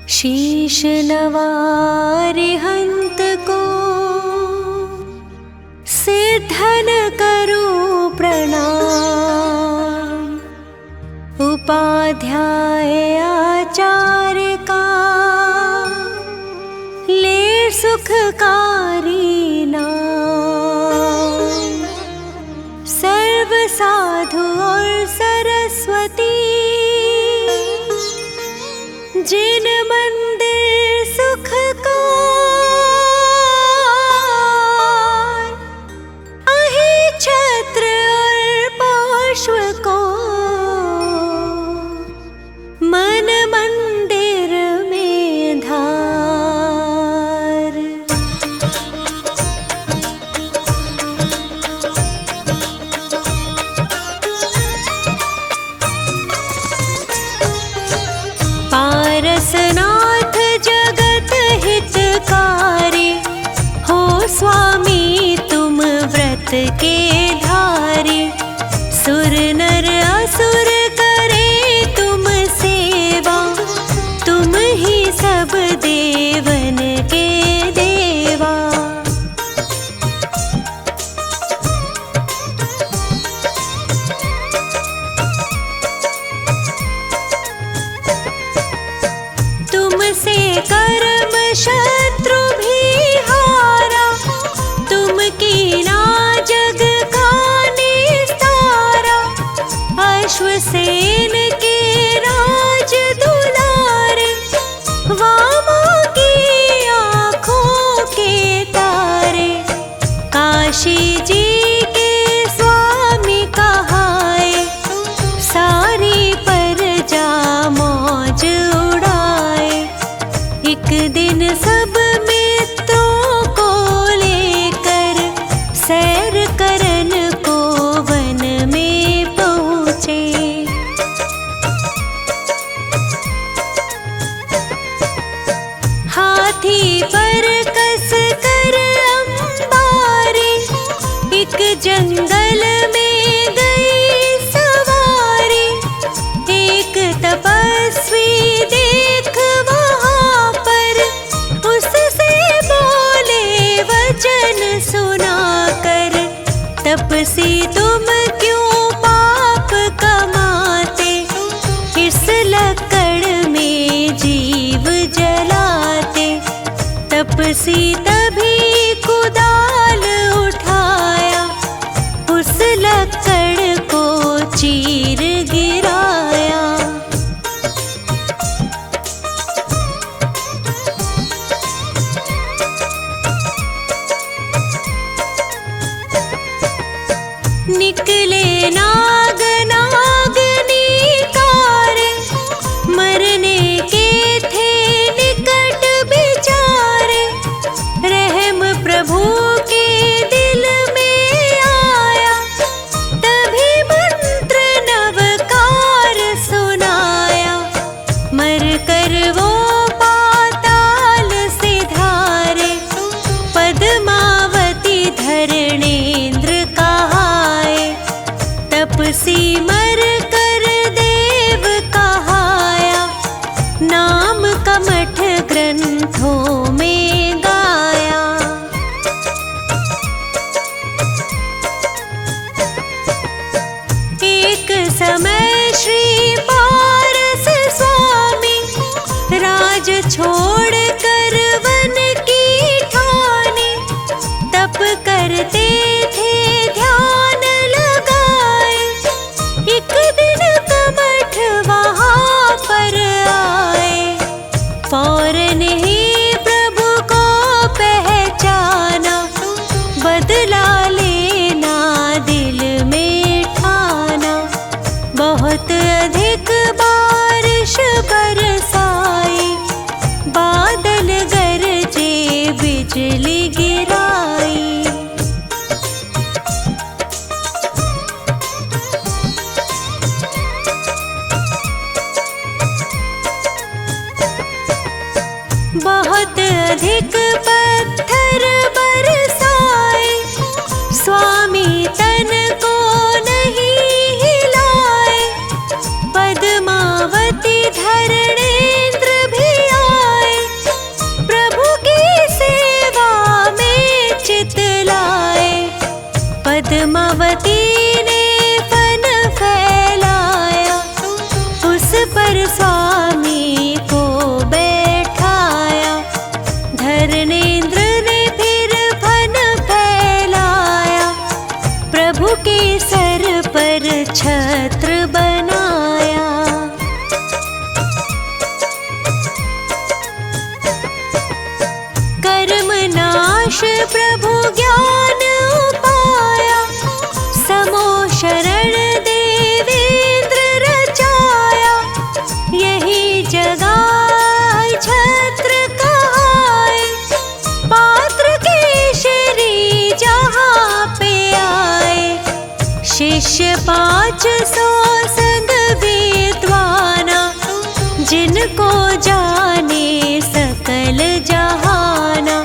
शीश नवारिहंत को सिद्धन करूं प्रणाम। उपाध्याय आचार्य का ले सुखकारी नाम। सर्व साधु और सरस्वती जिन मंदिर सुख का अहि छत्र और पार्श्व को मन मंदिर में धार। पारसनाथ जगत हितकारी हो स्वामी तुम व्रत के धारी। सुर नर असुर करे तुम सेवा, तुम ही सब देवन के देवा। तुमसे कर्म शत्रु भी हारा, तुम कीना जग का निस्तारा। अश्वसेन के राज दुलारे, वामा की आँखों के तारे। काशी जी के स्वामी कहाए, सारी प्रजा मौज उड़ाए। एक दिन सब मित्रों को लेकर सैर करन को वन में पहुँचे। हाथी पर कस कर अंबारी, एक जंगल में गई सवारी। एक तपस्वी देख वहाँ पर, उससे बोले वचन सुनाकर। तपसी तुम क्यों पाप कमाते, इस लकड़ में जीव जलाते। तपसी तभी कुदाल उठाया, उस लकड़ को चीर गिराया। निकले नाग नागनी कारे, मरने के थे निकट बिचारे। रहम प्रभु के दिल में आया, तभी मंत्र नवकार सुनाया। मर कर वो पाताल सिधारे, पद्मावती धरणेन्द्र कहाए। तपसी मर कर देव कहाया, नाम कमठ ग्रंथों में गाया। एक समय श्री पारस स्वामी राज छोड़ कर वन की ठानी। तप करते थे ध्यान लगाए, एक दिन कमठ वहाँ पर आए। फौरन ही प्रभु को पहचाना, बदला लेना दिल में ठाना। बहुत अधिक बारिश बरसाई, बादल गरजे बिजली गिराई। बहुत अधिक पत्थर बरसाए, स्वामी तन को नहीं हिलाए। पद्मावती धरणेन्द्र भी आए, ज्ञान उपाया, समो शरण देवेंद्र रचाया। यही जगाए छत्र कहाए, पात्र केशरी जहाँ पे आए। शिष्य 500 संग विद्वाना, जिनको जाने सकल जहाना।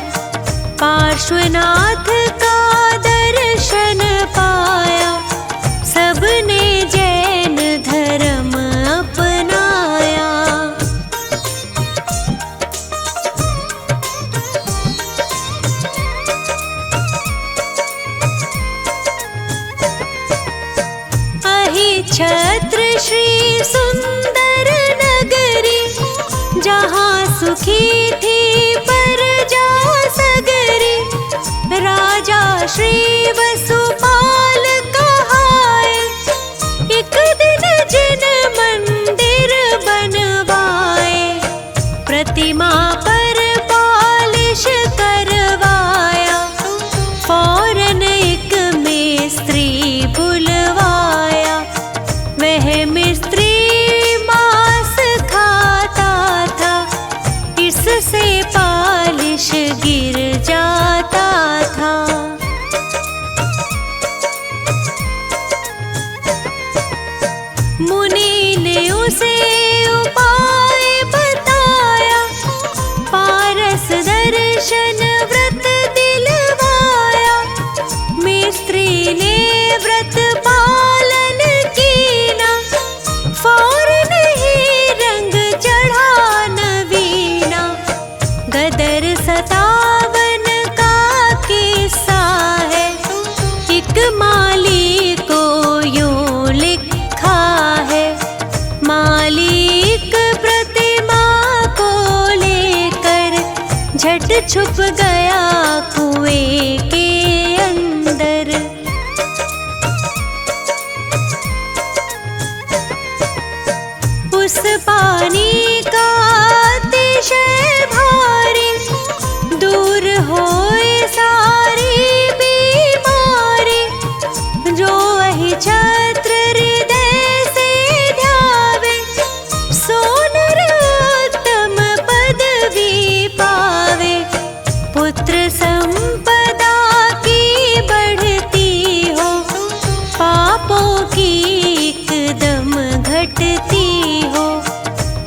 पार्श्वनाथ का दर्शन पाया, सबने जैन धर्म अपनाया। अहिछत्र श्री सुंदर नगरी, जहाँ सुखी थी प्रजा सगरी। राजा श्री वसुपाल कहाए, एक दिन जिन मंदिर बनवाए। प्रतिमा पर पालिश करवाया, फौरन एक मिस्त्री बुलवाया। वह मिस्त्री मांस खाता था, इससे पालिश गिर जाता था। मुनि ने उसे उपाय बताया, पारस दर्शन व्रत दिलवाया। मिस्त्री ने व्रत पालन कीना, फौरन ही रंग चढ़ा नवीना। गदर 57 का किस्सा है, एक माली को यूं लिखा है। मालिक प्रतिमा को लेकर झट छुप गया कुएं के अंदर। उस पानी का अतिशय भारी, दूर होए सारी बीमारी। जो अहिछत्र हृदय से ध्यावे, सो नर उत्तम पदवी पावे। पुत्र संपदा की बढ़ती हो, पापों की एकदम घटती हो।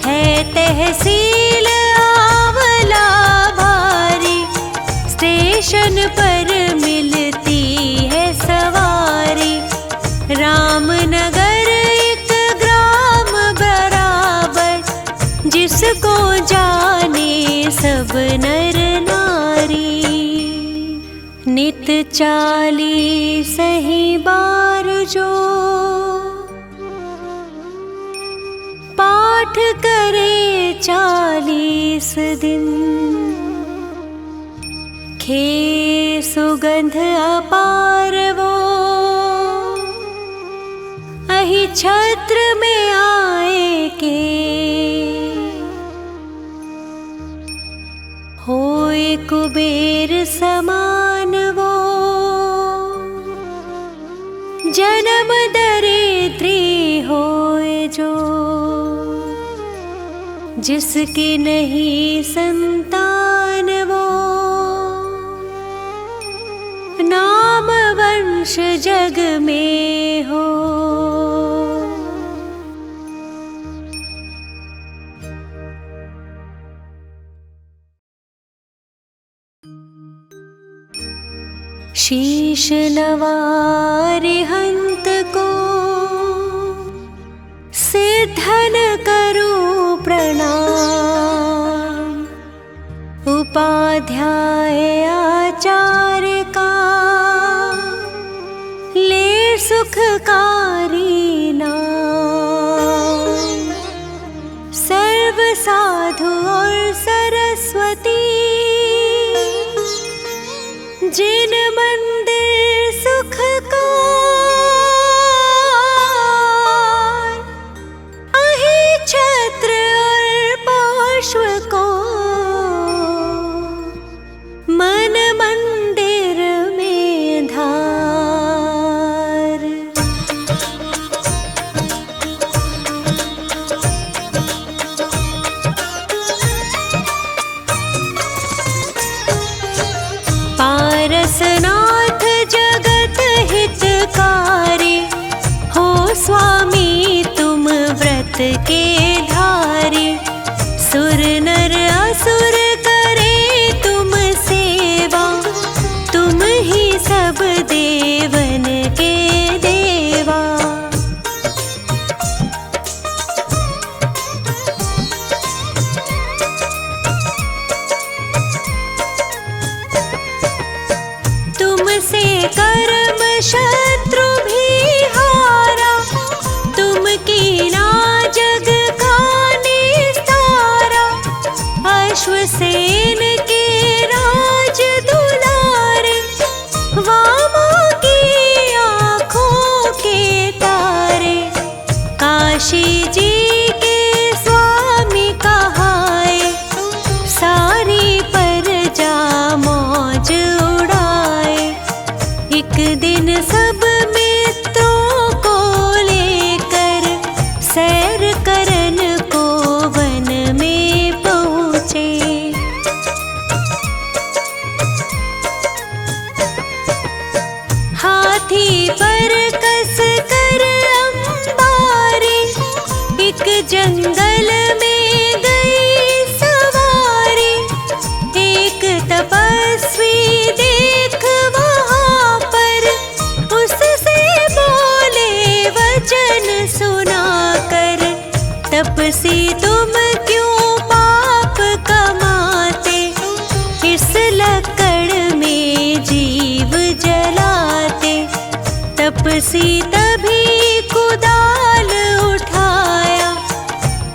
है तहसील आंवला भारी, स्टेशन पर मिलती है सवारी। रामनगर एक ग्राम बराबर, जिसको जाने सब नर नारी। नित 40 ही बार जो पाठ करे 40 दिन। खे सुगंध अपार वो, अहिछत्र में आए के। होए कुबेर समान वो, जन्म दरिद्री होए जो। जिसकी नहीं संतान वो, नाम वंश जग में हो। शीश नवारि हंत को, सिद्धन करूं प्रणाम। उपाध्याय आचार्य का, ले सुखकारी नाम। सर्व साधु और सरस्वती, जिन मंदिर सुख को अहिछत्र और पार्श्व को मन मंदिर के धारे, सुर नर असुर करे तुम सेवा, तुम ही सब देवन के देवा। तुमसे कर्म शत्रु भी हारा, तुम कीना जग का निस्तारा। अश्वसेन के राज दुलारे, वामा की आँखों के तारे। काशी जी के स्वामी कहाए, सारी प्रजा मौज उड़ाए। एक दिन सब मित्रों को लेकर सैर करन को वन में पहुँचे। हाथी पर कस कर अंबारी, एक जंगल में गई सवारी। एक तपस्वी देख वहाँ पर, उससे बोले वचन सुनाकर। तपसी तुम क्यों पाप कमाते, इस लकड़ में जीव जलाते। तपसी तभी कुदाल उठाया,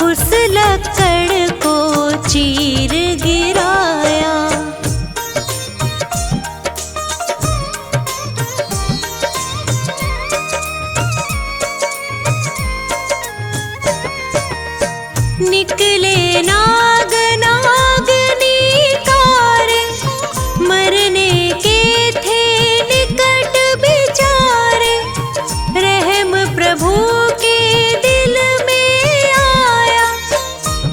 उस लकड़ को चीर गिराया। निकले नाग नागनी कारे, मरने के थे निकट बिचारे। रहम प्रभु के दिल में आया,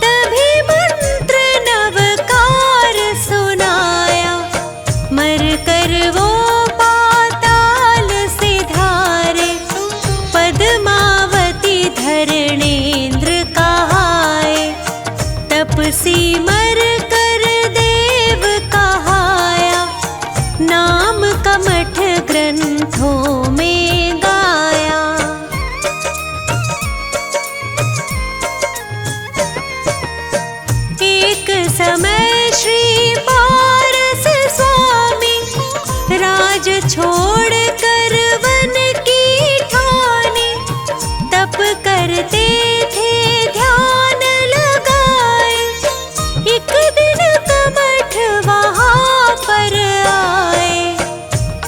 तभी मंत्र नवकार सुनाया। मर कर वो पाताल सिधारे, पद्मावती धरणेन्द्र कहाए। तपसी मर कर देव कहाया, नाम कमठ ग्रंथों में गाया। एक समय श्री पारस स्वामी, राज छोड़ कर वन की ठानी। तप करते थे ध्यान लगाए, एक दिन कमठ वहाँ पर आए।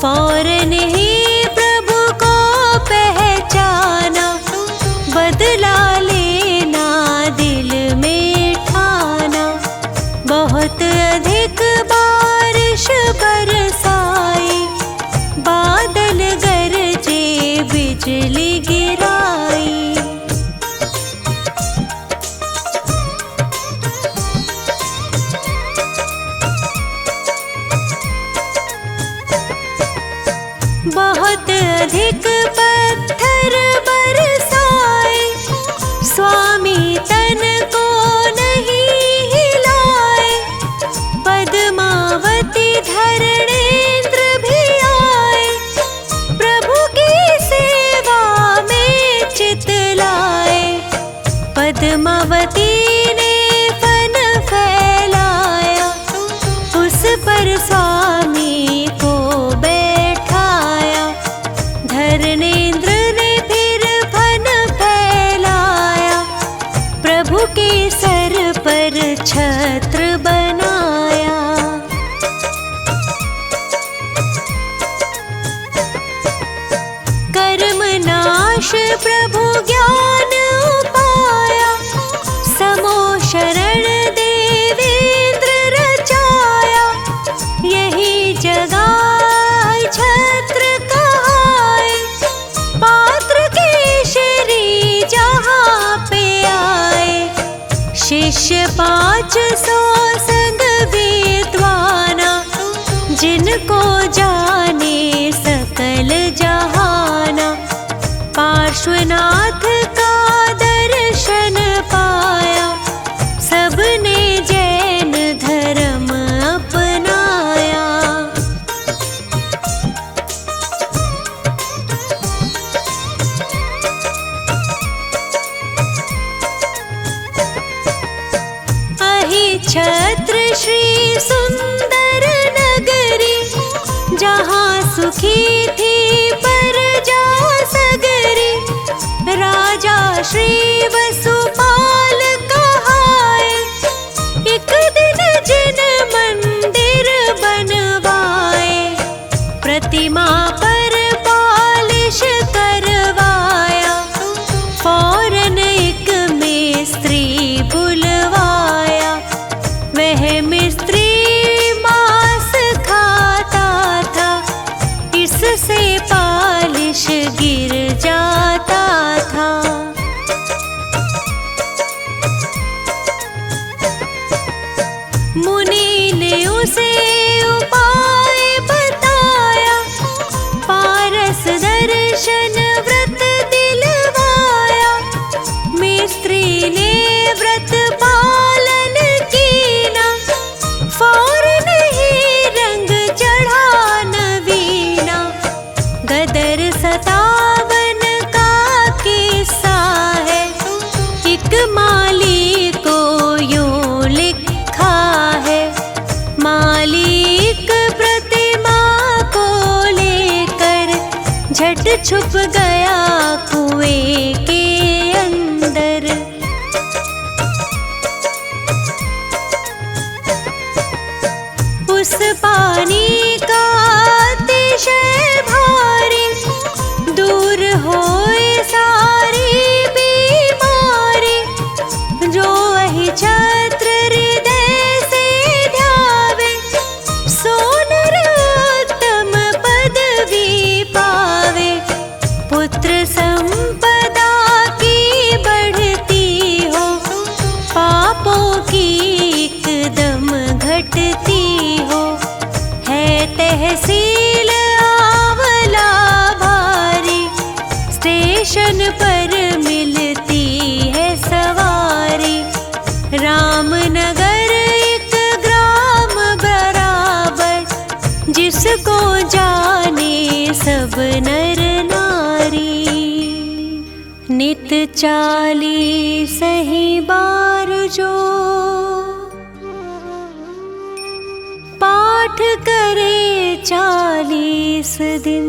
फौरन ही प्रभु को पहचाना, बदला लेना दिल में ठाना। बहुत अधिक बारिश बरसाई, बादल गरजे बिजली गिराई। बहुत अधिक पत्थर बरसाए, स्वामी तन को नहीं हिलाए। पद्मावती धरणेन्द्र भी आए, प्रभु की सेवा में चित लाए। पद्मावती ने फन फैलाया, उस पर स्वामी को बैठाया। धरणेन्द्र ने फिर फन फैलाया, प्रभु के सर पर छत्र बनाया। कर्म नाश प्रभु ज्ञान उपाया, समो शरण देवेंद्र रचाया। यही जगाए छत्र कहाए, पात्र केशरी जहाँ पे आए। शिष्य 500 संग विद्वाना, जिनको जाने सकल जहाना। पार्श्वनाथ का दर्शन छत्र श्री सुंदर नगरी, जहाँ सुखी थी प्रजा सगरी। राजा श्री वसुपाल कहाए, एक दिन जिन मंदिर बनवाए। प्रतिमा पर पालिश करवाया, फौरन एक मिस्त्री बुलवाया। वह मिस्त्री मांस खाता था, इससे पालिश गिर जाता था। मुनि ने उसे उपाय बताया, पारस दर्शन व्रत दिलवाया। मिस्त्री ने व्रत पालन कीना, फौरन ही रंग चढ़ा नवीना। गदर 57 का किस्सा है, एक माली को यूं लिखा है। मालिक प्रतिमा को लेकर झट छुप गया कुएं के अंदर। उस पानी का अतिशय भारी, दूर होए सारी बीमारी। जो वही छत्र हृदय से ध्यावे, सो नर उत्तम पदवी पावे। पुत्र संपदा की बढ़ती हो, पापों की एकदम घटती हो। है तहसील आंवला भारी, स्टेशन पर मिलती है सवारी। रामनगर एक ग्राम बराबर, जिसको जाने सब नर नारी। नित 40 ही बार जो पाठ करे 40 दिन,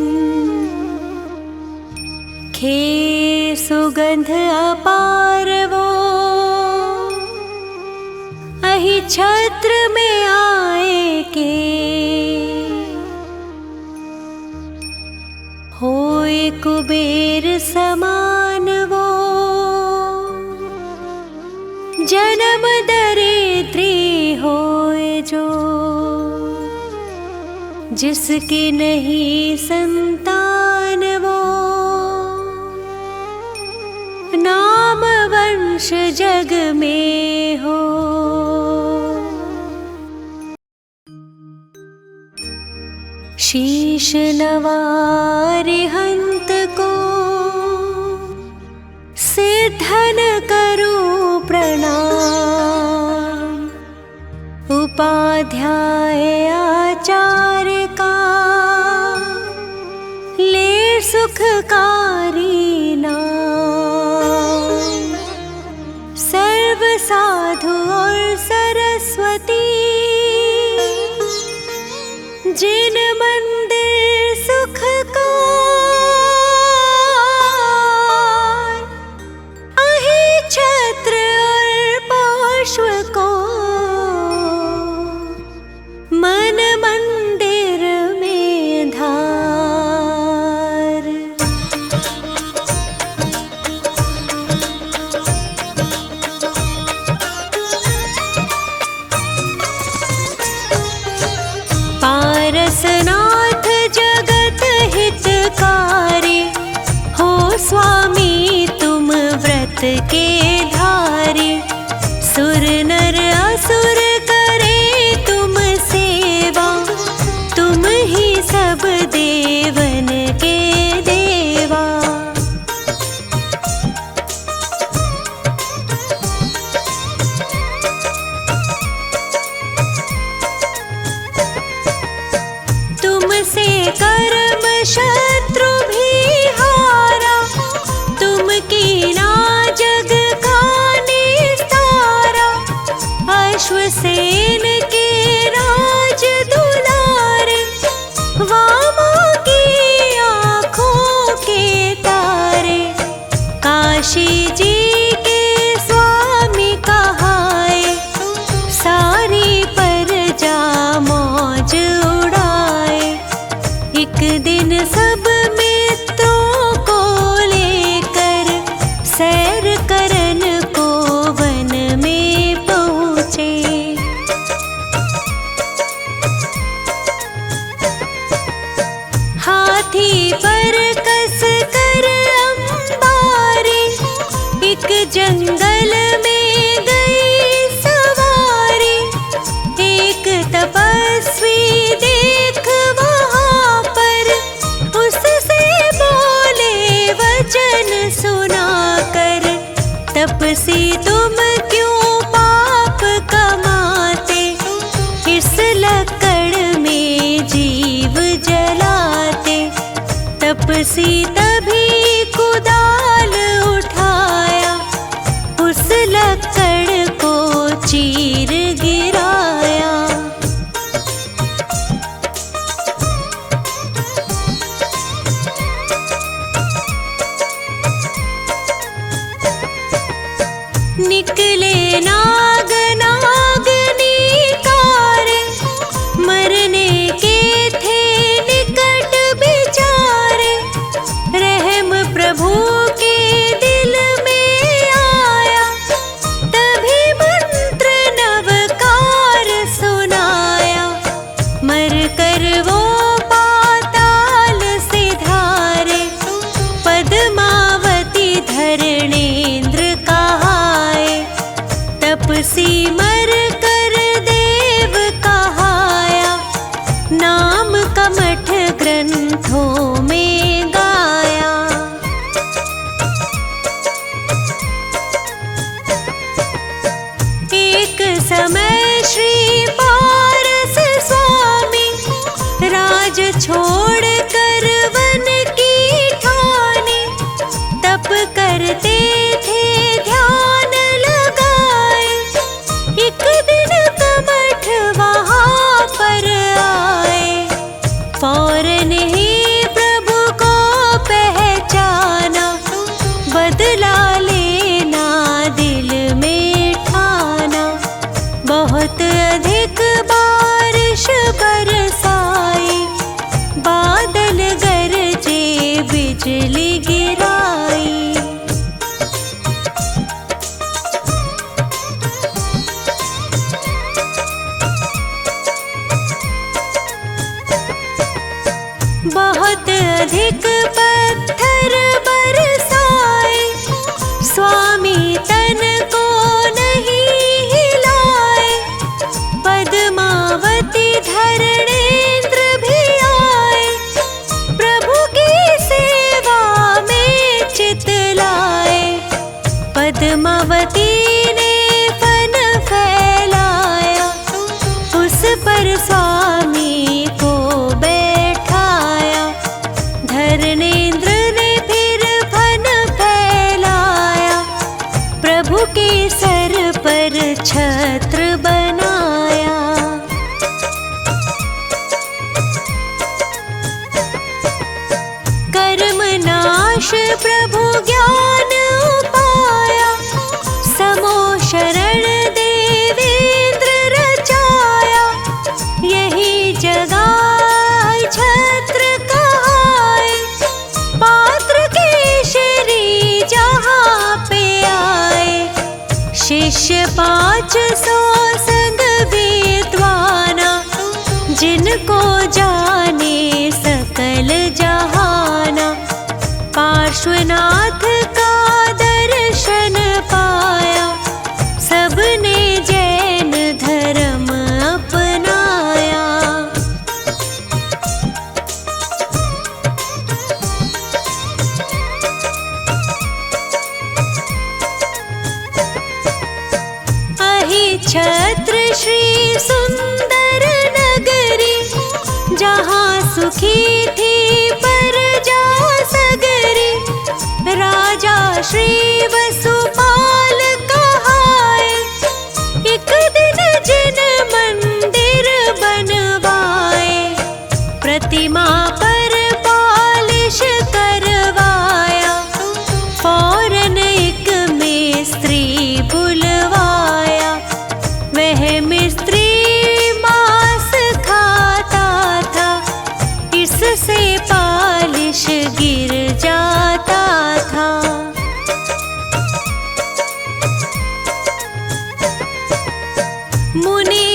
खे सुगंध अपार वो अहि छत्र में आए के। होए कुबेर समान वो, जन्म दरिद्री होए जो। जिसकी नहीं संतान वो, नाम वंश जग में हो। शीश नवारे हंत को, सिद्धन करूं प्रणाम। उपाध्याय आचार्य का, ले सुखकारी नाम। सर्व साधु और सरस्वती, जिन मंदिर सुख का, अहि छत्र और पार्श्व को, मन मंदिर में धार। पारसनाथ जगत हितकारी, हो स्वामी तुम व्रत के धारी। सुर नर असुर करे तुम सेवा, तुम ही सब देवन के देवा। तुमसे कर्म शत्रु भी हारा, तुम की ना जग का निस्तारा। तपसी तभी कुदाल उठाया, उस लक्कड़ को चीर गिराया। निकले नाग नागनी कारे, मरने के थे निकट बिचारे। रहम प्रभु के दिल में आया, तभी मंत्र नवकार सुनाया। मर कर वो पाताल से धारे, पद्मावती धरणेन्द्र कहाए। तपसी मर कर देव कहाया, नाम कमठ ग्रंथों में गाया। एक समय श्री पारस स्वामी, राज छोड़ कर वन की ठानी। तप करते थे ध्यान लगाए, एक दिन कमठ वहाँ पर आए। फौरन ही प्रभु को पहचाना, बदला लेना दिल में ठाना। बहुत अधिक बारिश बरसाई, बादल गरजे बिजली गिराई। बहुत अधिक पत्थर बरसाए, स्वामी तन को नहीं हिलाए। पद्मावती धरणेन्द्र भी आए, प्रभु की सेवा में चित लाए। पद्मावती ने फन फैलाया, उस पर स्वामी को बैठाया। धरणेन्द्र ने फिर फन फैलाया, प्रभु के सर पर छत्र बनाया। कर्म नाश प्रभु ज्ञान उपाया, समो शरण देवेंद्र रचाया। यही जगाए छत्र कहाए, पात्र केशरी जहाँ पे आए। शिष्य 500 संग विद्वाना, जिनको जाने सकल जहाना। पार्श्वनाथ का दर्शन पाया, सबने जैन धर्म अपनाया। छत्र श्री सुंदर नगरी, जहाँ सुखी थी प्रजा सगरी। राजा श्री वसुपाल कहाए, एक दिन जिन मंदिर बनवाए। प्रतिमा पर पालिश करवाया, फौरन एक मिस्त्री बुलवाया। वह मिस्त्री मांस खाता था, इससे पालिश गिर जाता था। मुनि